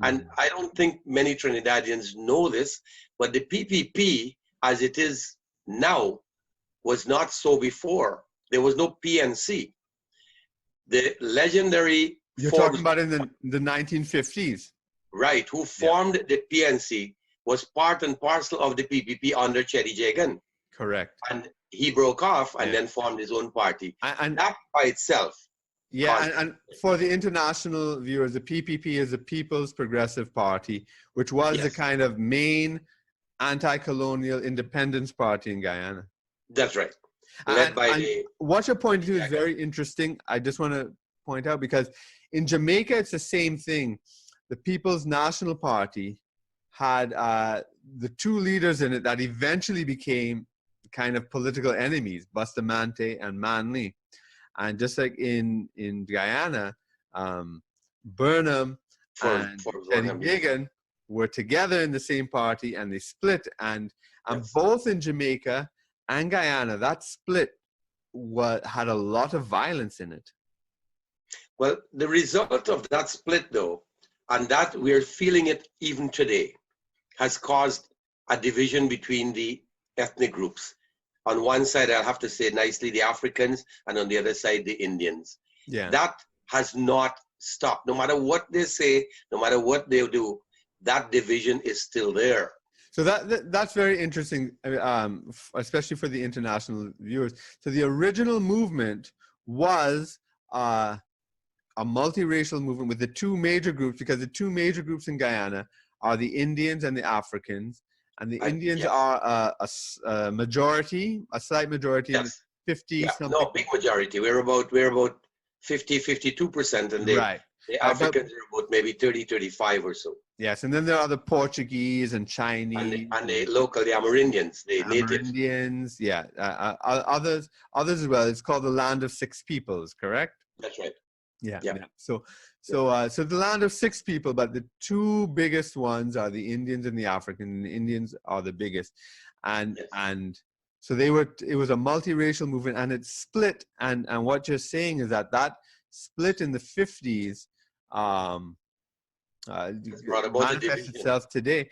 And I don't think many Trinidadians know this, but the PPP, as it is now, was not so before. There was no PNC. The legendary You're Forbes, talking about in the 1950s. right, who formed the PNC, was part and parcel of the PPP under Cheddi Jagan. Correct. And he broke off and then formed his own party. And that by itself. Yeah, and for the international viewers, the PPP is the People's Progressive Party, which was the kind of main anti-colonial independence party in Guyana. That's right. Led by the... What you're pointing to is very interesting. I just want to point out, because in Jamaica, it's the same thing. The People's National Party had the two leaders in it that eventually became kind of political enemies, Bustamante and Manley. And just like in Guyana, Burnham and Cheddi Jagan were together in the same party, and they split. And both in Jamaica and Guyana, that split had a lot of violence in it. Well, the result of that split, though, and that we're feeling it even today, has caused a division between the ethnic groups. On one side, I'll have to say nicely, the Africans, and on the other side, the Indians. Yeah. That has not stopped. No matter what they say, no matter what they do, that division is still there. So that's very interesting, especially for the international viewers. So the original movement was a multiracial movement with the two major groups, because the two major groups in Guyana are the Indians and the Africans. And the Indians are a majority, a slight majority, 50 something. No, big majority. We're about 50, 52%, and the Africans are about maybe 30, 35 or so. Yes, and then there are the Portuguese and Chinese. And the local, the Amerindians, the natives. Amerindians, yeah. Others as well. It's called the Land of Six Peoples, correct? That's right. Yeah. So the Land of Six People, but the two biggest ones are the Indians and the Africans. And the Indians are the biggest, and so it was a multiracial movement, and it split. And what you're saying is that split in the 50s manifests itself today.